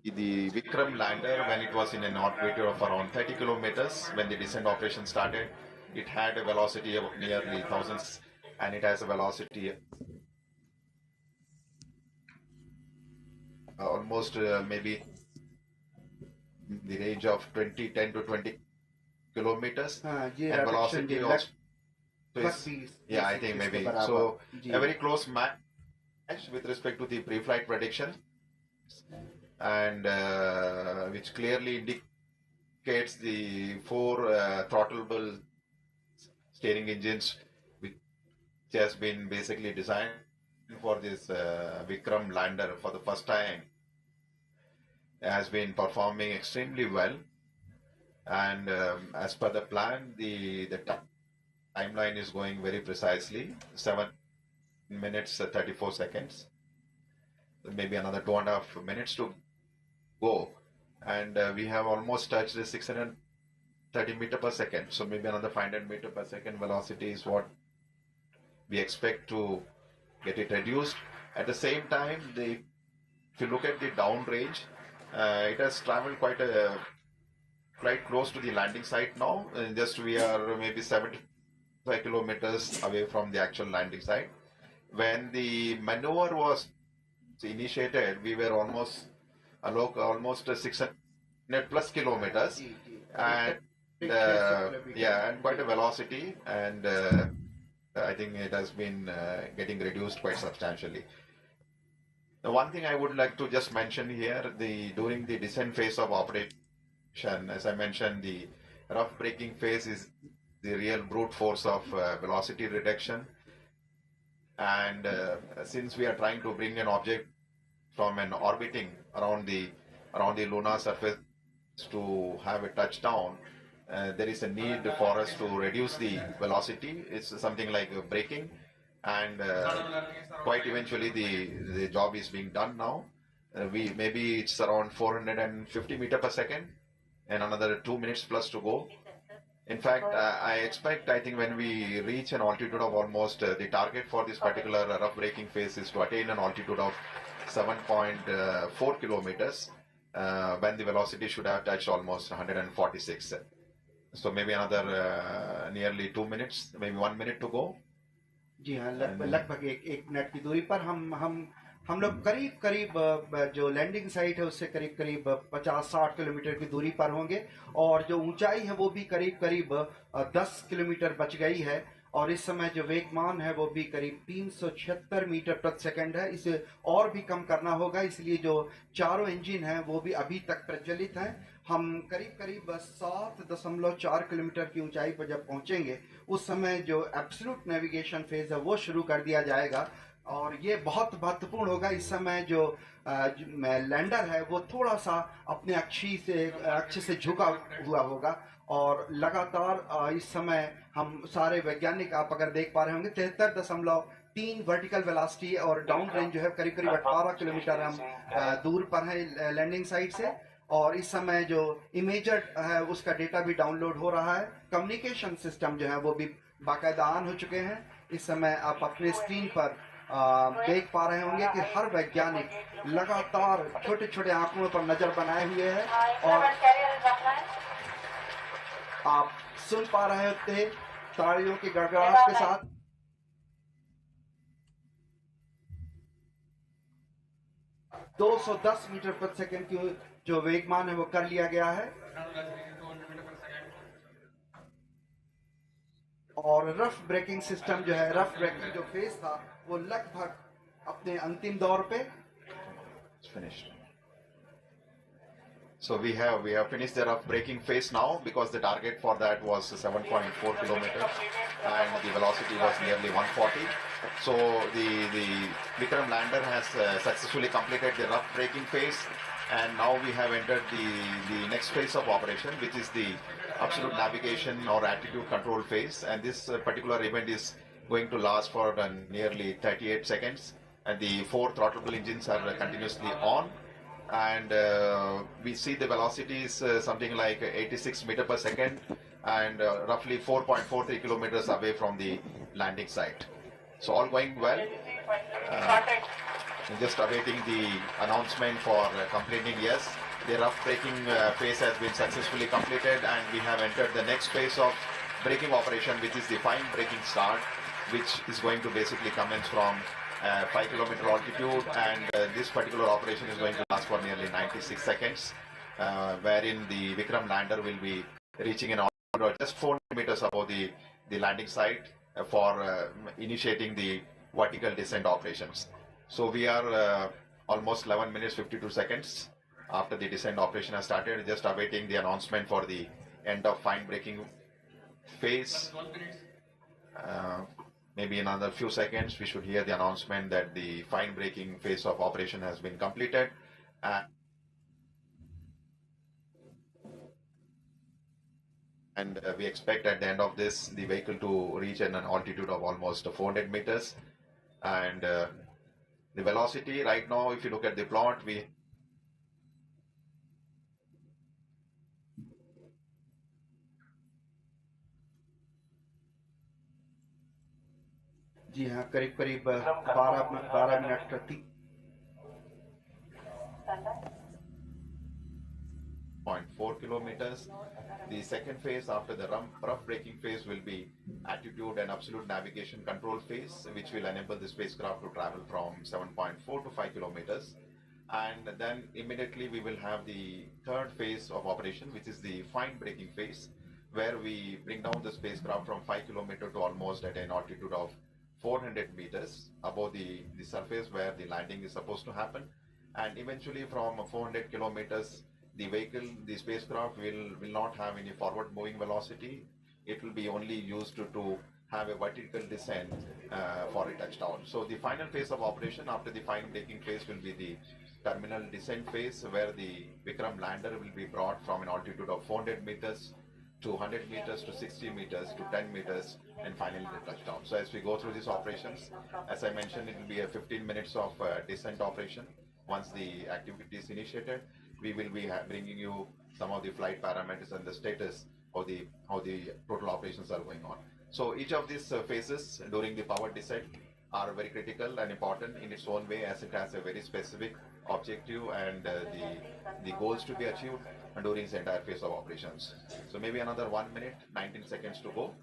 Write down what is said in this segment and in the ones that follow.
the Vikram lander, when it was in an orbit of around 30 kilometers, when the descent operation started, it had a velocity of nearly thousands, and it has a velocity almost maybe in the range of 10 to 20 kilometers, and velocity also is, yeah, I think maybe so a very close match with respect to the pre-flight prediction, and which clearly indicates the four throttleable steering engines which has been basically designed for this Vikram lander for the first time has been performing extremely well, and as per the plan, the timeline is going very precisely 7 minutes 34 seconds, maybe another 2.5 minutes to go, and we have almost touched the 630 meter per second, so maybe another 500 meter per second velocity is what we expect to get it reduced. At the same time, if you look at the downrange, it has traveled quite close to the landing site now. Just we are maybe 75 kilometers away from the actual landing site. When the maneuver was initiated, we were almost 600 plus kilometers, and yeah, and quite a velocity, and I think it has been getting reduced quite substantially. The one thing I would like to just mention here, during the descent phase of operation, as I mentioned, the rough braking phase is the real brute force of velocity reduction. And since we are trying to bring an object from an orbiting around the lunar surface to have a touchdown, there is a need for us to reduce the velocity. It's something like braking, and quite eventually the job is being done now. We maybe it's around 450 meter per second, and another 2 minutes plus to go. In fact, I think when we reach an altitude of almost, the target for this particular rough braking phase is to attain an altitude of 7.4 kilometers, when the velocity should have touched almost 146. So maybe another nearly 2 minutes, maybe 1 minute to go. जी हाँ, लगभग एक minute की दूरी पर हम लोग करीब करीब जो लैंडिंग साइट है उससे करीब करीब 50-60 किलोमीटर की दूरी पर होंगे, और जो ऊंचाई है वो भी करीब करीब 10 किलोमीटर बच गई है, और इस समय जो वेगमान है वो भी करीब 376 मीटर प्रति सेकंड है। इसे और भी कम करना होगा, इसलिए जो चारों इंजन हैं वो भी अभी तक प्रज्वलित हैं। हम करीब करीब 7.4 किलोमीटर की ऊंचाई पर जब पहुंचेंगे उस समय जो एब्सोल्यूट नेविगेशन फेज है वो शुरू कर दिया जाएगा, और ये बहुत महत्वपूर्ण होगा। इस समय जो लैंडर है वो थोड़ा सा अपने अक्ष से झुका हुआ होगा, और लगातार इस समय हम सारे वैज्ञानिक, आप अगर देख पा रहे होंगे, 73.3 वर्टिकल वेलोसिटी, और डाउन रेंज जो है करीब करीब 18 किलोमीटर हम दूर पर है लैंडिंग साइट से। और इस समय जो इमेजर है उसका डेटा भी डाउनलोड हो रहा है। कम्युनिकेशन सिस्टम जो है वो भी बाकायदा ऑन हो चुके हैं। इस समय आप अपने स्क्रीन पर देख पा रहे होंगे कि हर वैज्ञानिक लगातार छोटे छोटे आंकड़ों पर नजर बनाए हुए है, और आप सुन पा रहे होते तालियों की गड़गड़ाहट के साथ 210 मीटर प्रति सेकंड की जो वेगमान है वो कर लिया गया है, और रफ ब्रेकिंग सिस्टम जो है, रफ ब्रेकिंग जो फेज था वो लगभग अपने अंतिम दौर पे finished. So we have finished the rough braking phase now, because the target for that was 7.4 kilometers and the velocity was nearly 140. So the Vikram lander has successfully completed the rough braking phase, and now we have entered the next phase of operation, which is the absolute navigation or attitude control phase. And this particular event is going to last for nearly 38 seconds, and the four throttleable engines are continuously on, and we see the velocity is something like 86 meter per second, and roughly 4.43 kilometers away from the landing site. So all going well. just awaiting the announcement for completing. Yes, the rough braking phase has been successfully completed, and we have entered the next phase of braking operation, which is the fine braking start, which is going to basically commence from 5 kilometer altitude, and this particular operation is going to last for nearly 96 seconds, wherein the Vikram lander will be reaching an altitude just 400 meters above the landing site for initiating the vertical descent operations. So we are almost 11 minutes 52 seconds after the descent operation has started, just awaiting the announcement for the end of fine braking phase. Maybe in another few seconds, we should hear the announcement that the fine braking phase of operation has been completed. And we expect at the end of this, the vehicle to reach an altitude of almost 400 meters. And the velocity right now, if you look at the plot, we जी हाँ, करीब करीब 12 minute प्रति 0.4 kilometers. The second phase after the rough braking phase will be attitude and absolute navigation control phase, which will enable the spacecraft to travel from 7.4 to 5 kilometers. And then immediately we will have the third phase of operation, which is the fine braking phase, where we bring down the spacecraft from 5 kilometers to almost at an altitude of 400 meters above the surface where the landing is supposed to happen. And eventually from 400 kilometers, the vehicle, the spacecraft will not have any forward moving velocity. It will be only used to have a vertical descent for a touchdown. So the final phase of operation after the fine braking phase will be the terminal descent phase, where the Vikram lander will be brought from an altitude of 400 meters to 100 meters to 60 meters to 10 meters and finally the touchdown. So as we go through these operations, as I mentioned, it will be a 15 minutes of descent operation. Once the activity is initiated, we will be bringing you some of the flight parameters and the status of how the total operations are going on. So each of these phases during the power descent are very critical and important in its own way, as it has a very specific objective and the goals to be achieved during this entire phase of operations. So maybe another 1 minute, 19 seconds to go.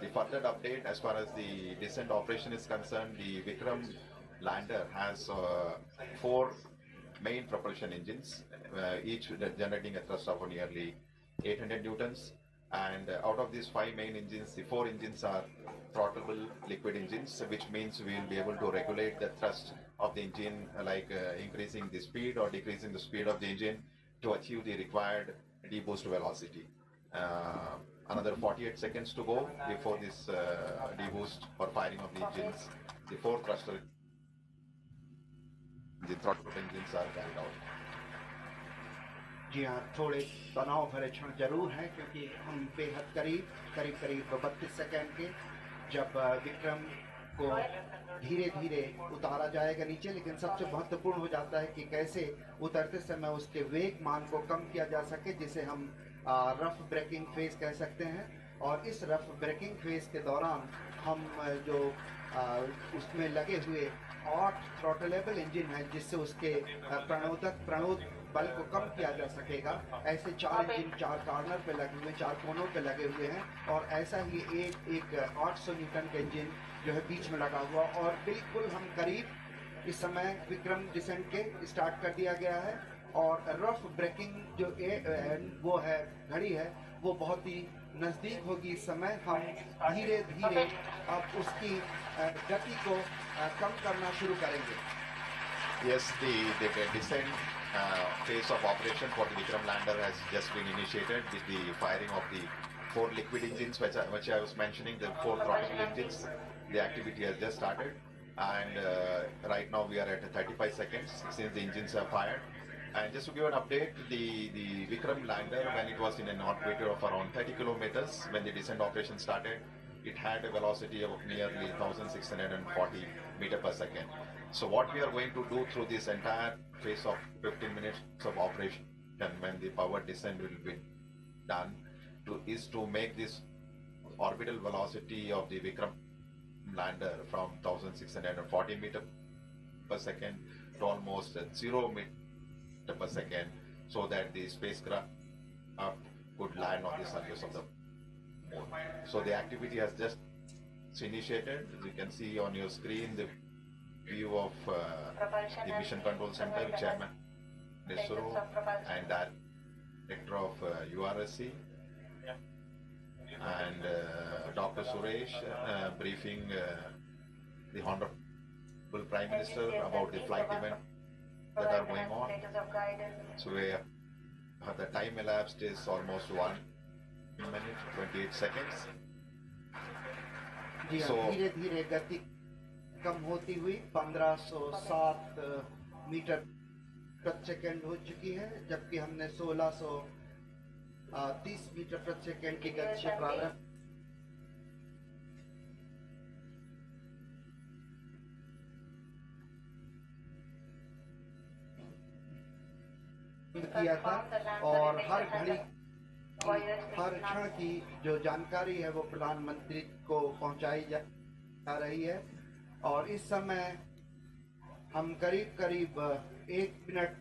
The further update as far as the descent operation is concerned, the Vikram lander has 4 main propulsion engines, each generating a thrust of nearly 800 newtons. And out of these 5 main engines, the 4 engines are throttleable liquid engines, which means we will be able to regulate the thrust of the engine, like increasing the speed or decreasing the speed of the engine to achieve the required deboost velocity. Another 48 seconds to go before this deboost or firing of the engines. The 4 thruster, the throttle engines are carried out. जी हाँ, थोड़े तनाव भरे क्षण जरूर हैं, क्योंकि हम बेहद करीब करीब 32 सेकंड के जब विक्रम को धीरे धीरे उतारा जाएगा नीचे, लेकिन सबसे महत्वपूर्ण हो जाता है कि कैसे उतरते समय उसके वेग मान को कम किया जा सके, जिसे हम रफ ब्रेकिंग फेज कह सकते हैं। और इस रफ ब्रेकिंग फेज के दौरान हम जो उसमें लगे हुए 8 थ्रॉटलेबल इंजन हैं, जिससे उसके प्रणोदक बल को कम किया जा सकेगा। ऐसे 4 इंजन 4 कॉर्नर पे लगे हुए, 4 कोनों पे लगे हुए हैं, और ऐसा ही एक 800 न्यूटन का इंजन जो है बीच में लगा हुआ। और बिल्कुल हम करीब इस समय विक्रम डिसेंट के स्टार्ट कर दिया गया है, और रफ ब्रेकिंग जो वो है घड़ी है, वो बहुत ही नज़दीक होगी। इस समय हम धीरे धीरे अब उसकी गति को कम करना शुरू करेंगे। Yes, the descent phase of operation for the Vikram lander has just been initiated with the firing of the 4 liquid engines, which I was mentioning, the 4 throttle engines. The activity has just started, and right now we are at 35 seconds since the engines are fired. And just to give an update, the Vikram lander, when it was in an orbit of around 30 kilometers, when the descent operation started, it had a velocity of nearly 1640 meters per second. So what we are going to do through this entire phase of 15 minutes of operation, and when the power descent will be done, is to make this orbital velocity of the Vikram lander from 1640 meters per second to almost 0 meter per second, so that the spacecraft could land on the surface of the moon. So the activity has just initiated. As you can see on your screen, the view of the Mission Control Center, Chairman ISRO and Director of URSC, and Dr. Suresh briefing the Honorable Prime Minister about the flight events that are going on. So the time elapsed is almost 1 minute 28 seconds. जी हाँ, धीरे धीरे गति कम होती हुई 1507 metre प्रति second हो चुकी है, जबकि हमने 1630 मीटर प्रति सेकंड की गति से प्रारंभ किया था, और हर घड़ी हर क्षण की जो जानकारी है वो प्रधानमंत्री को पहुंचाई जा रही है। और इस समय हम करीब करीब 1 मिनट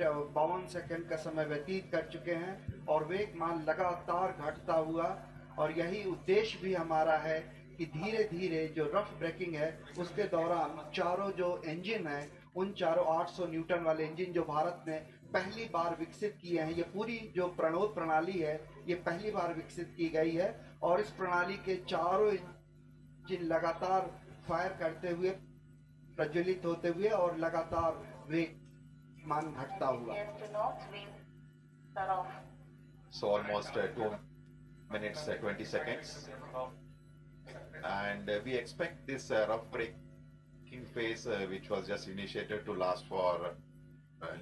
52 सेकंड का समय व्यतीत कर चुके हैं, और वेगमान लगातार घटता हुआ, और यही उद्देश्य भी हमारा है कि धीरे धीरे जो रफ ब्रेकिंग है उसके दौरान चारों जो इंजन है, उन चारों 800 न्यूटन वाले इंजन जो भारत ने पहली बार विकसित किए हैं, ये पूरी जो प्रणोद प्रणाली है ये पहली बार विकसित की गई है, और इस प्रणाली के चारों इंजन लगातार फायर करते हुए, प्रज्वलित होते हुए और लगातार वेगमान घटता हुआ। So almost 2 minutes 20 seconds, and we expect this rough braking phase, which was just initiated, to last for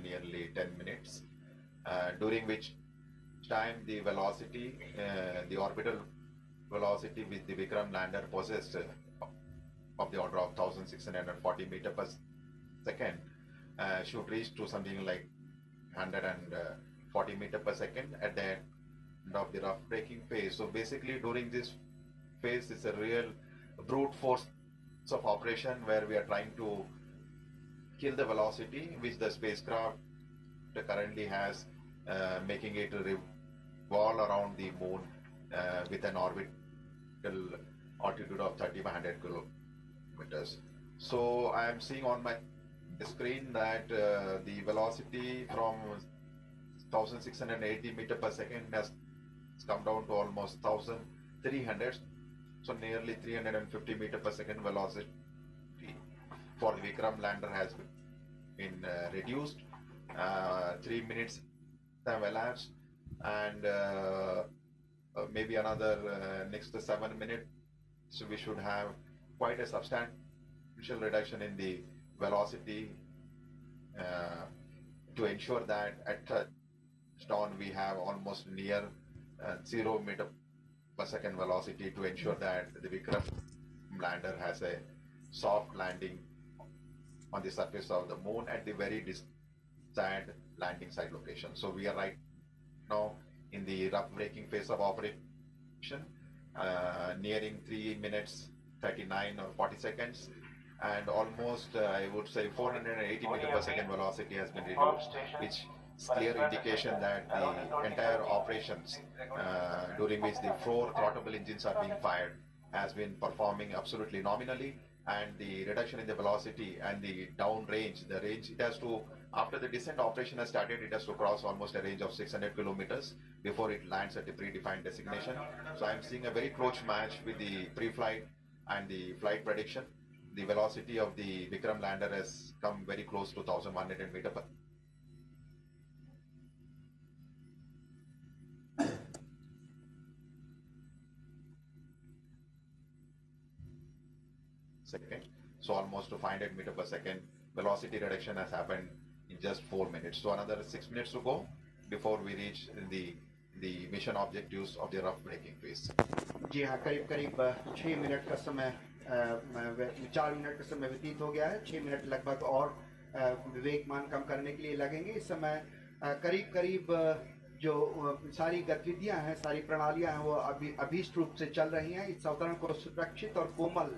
nearly 10 minutes, during which time the velocity, the orbital velocity which the Vikram lander possessed of the order of 1640 meters per second should reach to something like 140 meters per second at the end of the rough braking phase. So basically during this phase it's a real brute force of operation, where we are trying to kill the velocity which the spacecraft currently has, making it revolve around the moon with an orbital altitude of 3,500 kilometers. So I am seeing on my screen that the velocity from 1680 meters per second has come down to almost 1300, so nearly 350 meters per second velocity for the Vikram lander has been reduced. 3 minutes have elapsed, and maybe another next 7 minutes, so we should have quite a substantial reduction in the velocity to ensure that at touchdown we have almost near 0 meter per second velocity, to ensure that the Vikram lander has a soft landing on the surface of the moon at the very distant landing site location. So we are right now in the rough braking phase of operation, nearing 3 minutes 39 or 40 seconds, and almost I would say 480 meters per second velocity has been reduced, which is clear indication that the entire operations during which the 4 throttleable engines are being fired has been performing absolutely nominally, and the reduction in the velocity and the down range, the range it has to, after the descent operation has started, it has to cross almost a range of 600 kilometers before it lands at the predefined destination. So I am seeing a very close match with the pre-flight and the flight prediction. The velocity of the Vikram lander has come very close to 1100 meters per second. So almost to 500 meters per second velocity reduction has happened in just 4 minutes. So another 6 minutes to go before we reach the mission objectives of the rough braking phase. जी हाँ, करीब करीब 6 minute का समय 4 minute का समय व्यतीत हो गया है। 6 मिनट लगभग और वेगमान कम करने के लिए लगेंगे। इस समय करीब करीब जो सारी गतिविधियां हैं, सारी प्रणालियां हैं, वो अभीष्ट रूप से चल रही हैं। इस अवतरण को सुरक्षित और कोमल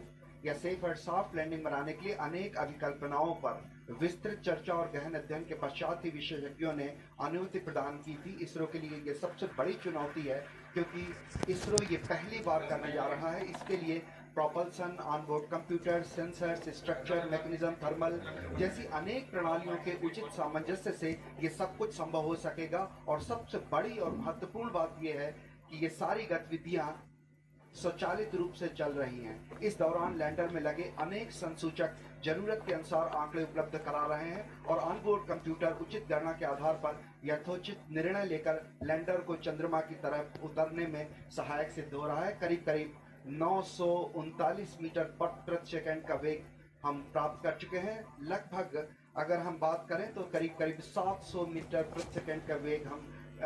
या सेफ और सॉफ्ट लैंडिंग बनाने के लिए अनेक अभिकल्पनाओं पर विस्तृत चर्चा और गहन अध्ययन के पश्चात ही विशेषज्ञों ने अनुमति प्रदान की थी। इसरो के लिए ये सबसे बड़ी चुनौती है, क्योंकि इसरो ये पहली बार करने जा रहा है। इसके लिए propulsion, onboard computer, sensors, structure, mechanism, thermal जैसी अनेक प्रणालियों के उचित सामंजस्य से ये सब कुछ संभव हो सकेगा। और सबसे बड़ी और महत्वपूर्ण बात यह है कि ये सारी गतिविधियां स्वचालित रूप से चल रही हैं। इस दौरान लैंडर में लगे अनेक संसूचक जरूरत के अनुसार आंकड़े उपलब्ध करा रहे हैं और ऑनबोर्ड कंप्यूटर उचित गणना के आधार पर यथोचित निर्णय लेकर लैंडर को चंद्रमा की तरफ उतरने में सहायक सिद्ध हो रहा है। करीब करीब 939 मीटर प्रति सेकंड का वेग हम प्राप्त कर चुके हैं। लगभग अगर हम बात करें तो करीब करीब 700 मीटर प्रति सेकंड का वेग हम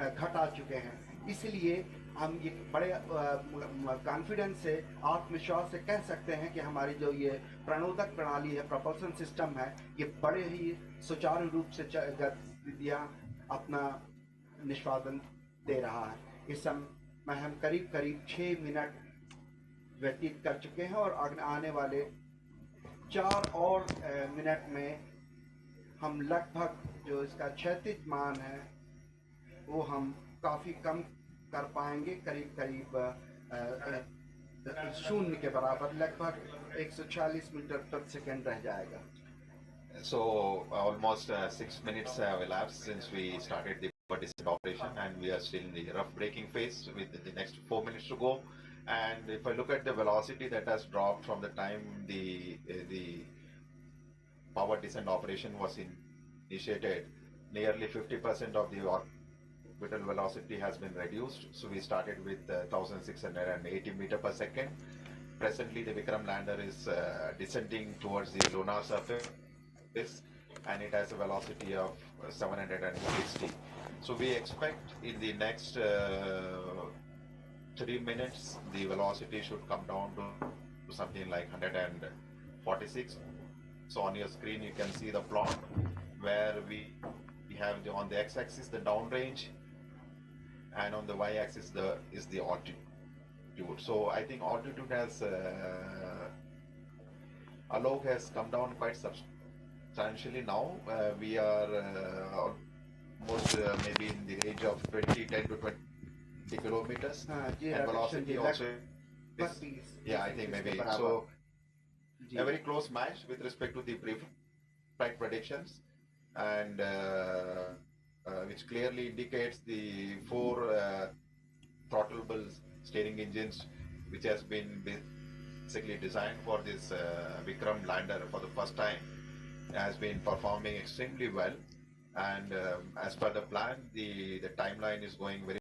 घटा चुके हैं। इसलिए हम ये बड़े कॉन्फिडेंस से, आत्मविश्वास से कह सकते हैं कि हमारी जो ये प्रणोदक प्रणाली है, प्रोपल्सन सिस्टम है, ये बड़े ही सुचारू रूप से गतिविधियाँ अपना निष्पादन दे रहा है। इस समय हम करीब करीब 6 मिनट व्यतीत कर चुके हैं और आने वाले 4 और मिनट में हम लगभग जो इसका क्षैतिज मान है वो हम काफ़ी कम कर पाएंगे। करीब करीब शून्य के बराबर, लगभग 140 मीटर प्रति सेकंड रह जाएगा। So almost 6 minutes have elapsed since we started the descent operation, and we are still in the rough braking phase with the next 4 minutes to go. And if I look at the velocity that has dropped from the time the power descent operation was initiated, nearly 50% of the orbital velocity has been reduced. So we started with 1680 meter per second. Presently, the Vikram lander is descending towards the lunar surface, and it has a velocity of 760. So we expect in the next 3 minutes the velocity should come down to something like 146. So on your screen you can see the plot where we have on the x-axis the downrange, and on the y-axis is the altitude. So I think altitude has Alok has come down quite substantially now. We are almost maybe in the range of 10 to 20 kilometers, and velocity also is, yeah, I think maybe so a very close match with respect to the pre-flight predictions, and which clearly indicates the 4 throttleable steering engines which has been basically designed for this Vikram lander for the first time, has been performing extremely well. And as per the plan, the timeline is going very